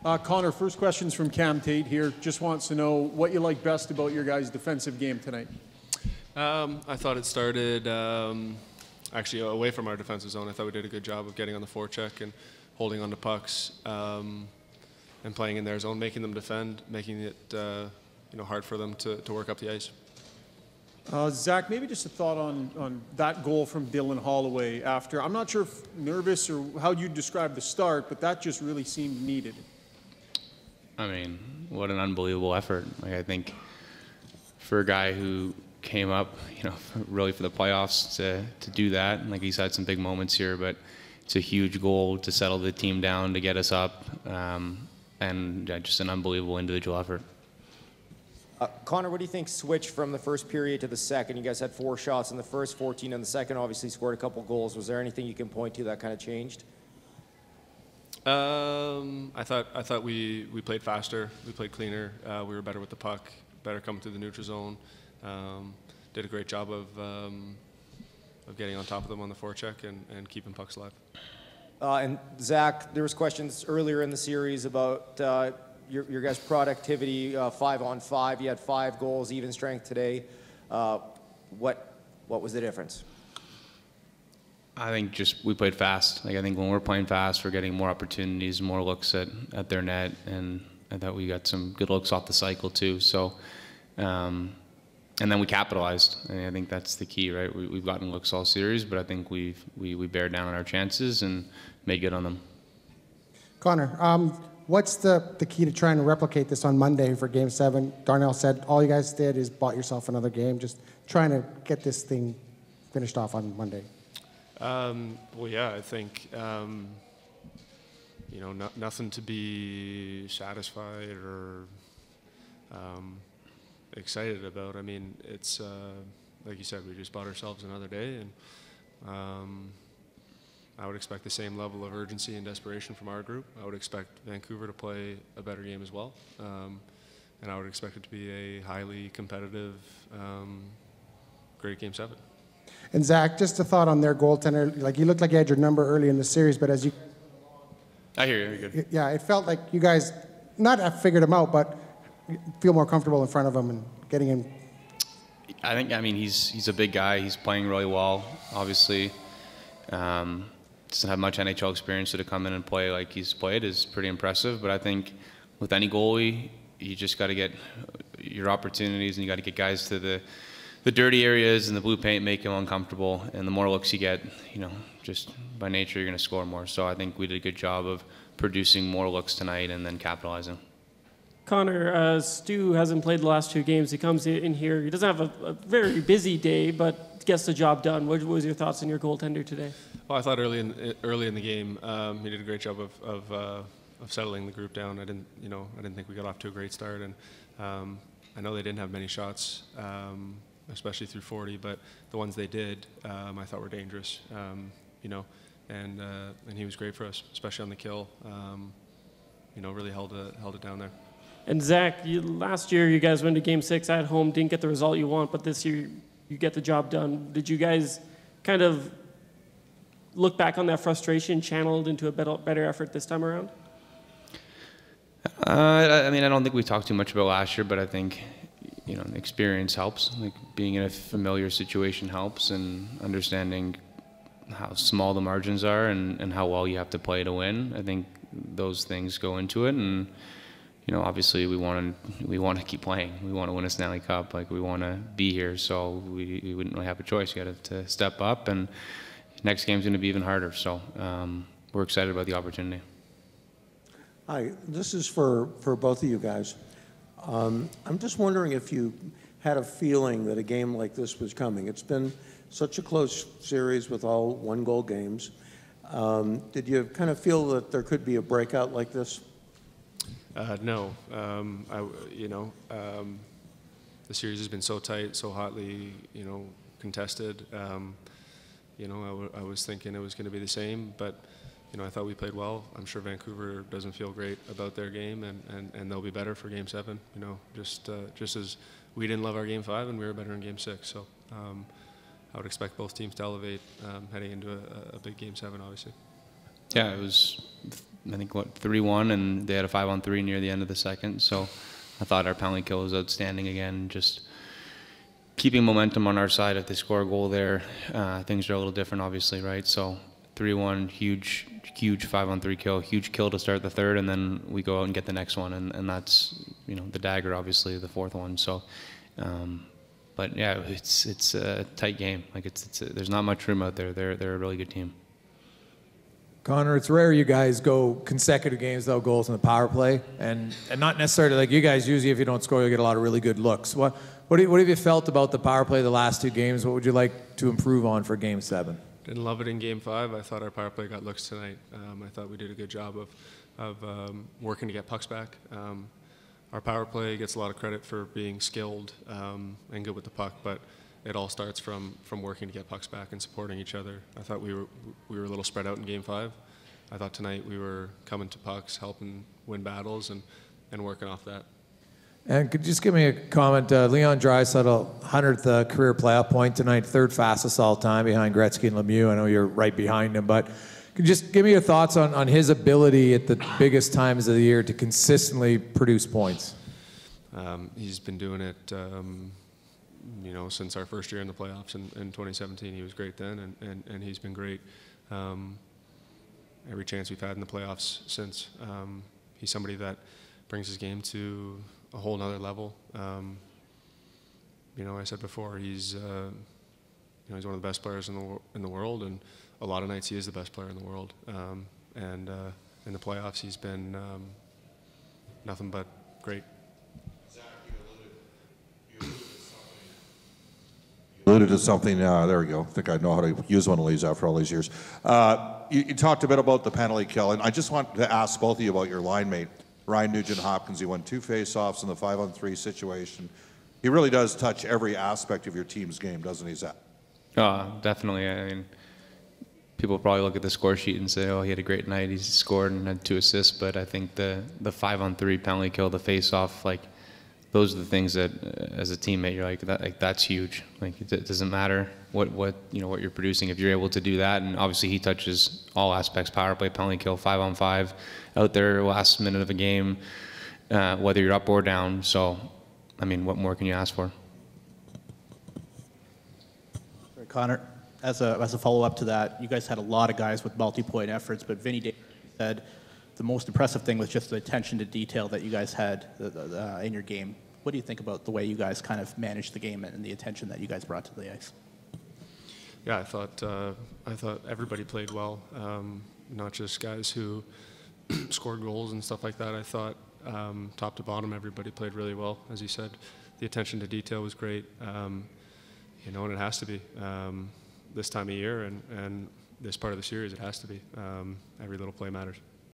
Connor, first question's from Cam Tate here. Just wants to know what you like best about your guys' defensive game tonight. I thought it started actually away from our defensive zone. I thought we did a good job of getting on the forecheck and holding on to pucks and playing in their zone, making them defend, making it hard for them to work up the ice. Zach, maybe just a thought on that goal from Dylan Holloway after. I'm not sure if nervous or how you describe the start, but that just really seemed needed. I mean, what an unbelievable effort. Like, I think for a guy who came up, really for the playoffs to do that, like he's had some big moments here, but it's a huge goal to settle the team down, to get us up, and just an unbelievable individual effort. Connor, what do you think switched from the first period to the second? You guys had 4 shots in the first, 14 in the second, obviously scored a couple goals. Was there anything you can point to that kind of changed? I thought we played faster, we played cleaner, we were better with the puck, better coming through the neutral zone. Did a great job of getting on top of them on the forecheck and keeping pucks alive. And Zach, there was questions earlier in the series about your guys' productivity, 5-on-5. You had 5 goals, even strength today. What was the difference? I think just we played fast. Like, I think when we're playing fast, we're getting more opportunities, more looks at their net, and I thought we got some good looks off the cycle too. So, and then we capitalized. And I think that's the key, right? We've gotten looks all series, but I think we bear down on our chances and made good on them. Connor, what's the key to trying to replicate this on Monday for Game 7? Darnell said all you guys did is bought yourself another game. Just trying to get this thing finished off on Monday. Well, yeah, I think, nothing to be satisfied or excited about. I mean, it's, like you said, we just bought ourselves another day, and I would expect the same level of urgency and desperation from our group. I would expect Vancouver to play a better game as well, and I would expect it to be a highly competitive, great Game 7. And Zach, just a thought on their goaltender. Like, you looked like you had your number early in the series, but as you... I hear you. You're good. Yeah, it felt like you guys not have figured him out, but feel more comfortable in front of him and getting him. I mean, he's a big guy. He's playing really well, obviously. Doesn't have much NHL experience, so to come in and play like he's played is pretty impressive. But I think with any goalie, you just got to get your opportunities, and you got to get guys to the dirty areas and the blue paint, make him uncomfortable, and the more looks you get, just by nature, you're going to score more. So I think we did a good job of producing more looks tonight and then capitalizing. Connor, Stu hasn't played the last 2 games. He comes in here. He doesn't have a very busy day, but gets the job done. What was your thoughts on your goaltender today? Well, I thought early in the game, he did a great job of settling the group down. I didn't think we got off to a great start, and I know they didn't have many shots, especially through 40, but the ones they did, I thought were dangerous, and he was great for us, especially on the kill. Really held it down there. And Zach, last year you guys went to Game 6 at home, didn't get the result you want, but this year you get the job done. Did you guys kind of look back on that frustration channeled into a better effort this time around? I mean, I don't think we talked too much about last year, but I think experience helps. Like, being in a familiar situation helps, and understanding how small the margins are and how well you have to play to win. I think those things go into it, and obviously we want to keep playing. We want to win a Stanley Cup. Like, we want to be here, so we wouldn't really have a choice. You got to step up, and next game's going to be even harder. So we're excited about the opportunity. Hi, this is for both of you guys. I'm just wondering if you had a feeling that a game like this was coming. It's been such a close series with all 1-goal games. Did you kind of feel that there could be a breakout like this? No. The series has been so tight, so hotly, contested. I was thinking it was going to be the same, but I thought we played well. I'm sure Vancouver doesn't feel great about their game, and they'll be better for Game 7. Just as we didn't love our Game 5 and we were better in Game 6. So I would expect both teams to elevate heading into a big Game 7, obviously. Yeah, it was, I think, 3-1, and they had a 5-on-3 near the end of the second. So I thought our penalty kill was outstanding again. Just keeping momentum on our side. If they score a goal there, things are a little different, obviously, right? So 3-1, huge 5-on-3 kill, huge kill to start the third, and then we go out and get the next one, and that's, you know, the dagger, obviously, the fourth one. So, but yeah, it's a tight game. Like there's not much room out there. They're a really good team. Connor, it's rare you guys go consecutive games without goals in the power play, and not necessarily like you guys. Usually, if you don't score, you get a lot of really good looks. What have you felt about the power play the last two games? What would you like to improve on for Game 7? Didn't love it in Game 5. I thought our power play got looks tonight. I thought we did a good job of working to get pucks back. Our power play gets a lot of credit for being skilled and good with the puck, but it all starts from working to get pucks back and supporting each other. I thought we were a little spread out in Game 5. I thought tonight we were coming to pucks, helping win battles, and working off that. And could you just give me a comment? Leon Draisaitl, 100th career playoff point tonight, third fastest all time behind Gretzky and Lemieux. I know you're right behind him, but could you just give me your thoughts on his ability at the biggest times of the year to consistently produce points? He's been doing it, you know, since our first year in the playoffs in 2017. He was great then, and he's been great every chance we've had in the playoffs since. He's somebody that brings his game to a whole nother level. You know, I said before, he's you know, he's one of the best players in the world, and a lot of nights he is the best player in the world. And in the playoffs, he's been nothing but great. Zach, you alluded to something. There we go. I think I know how to use one of these after all these years. You talked a bit about the penalty kill, and I just want to ask both of you about your line mate, Ryan Nugent-Hopkins. He won 2 face-offs in the 5-on-3 situation. He really does touch every aspect of your team's game, doesn't he, Zach? Definitely. I mean, people probably look at the score sheet and say, oh, he had a great night, he scored and had 2 assists, but I think the 5-on-3 penalty kill, the face-off, like, those are the things that, as a teammate, you're like, that's huge. Like, it doesn't matter what you know, what you're producing if you're able to do that. And obviously, he touches all aspects: power play, penalty kill, 5-on-5, out there last minute of a game, whether you're up or down. So, I mean, what more can you ask for? Connor, as a follow-up to that, you guys had a lot of guys with multi-point efforts, but Vinny Davis said the most impressive thing was just the attention to detail that you guys had in your game. What do you think about the way you guys kind of managed the game and the attention that you guys brought to the ice? Yeah, I thought everybody played well, not just guys who scored goals and stuff like that. I thought top to bottom everybody played really well. As you said, the attention to detail was great. You know, and it has to be this time of year and this part of the series. It has to be. Every little play matters.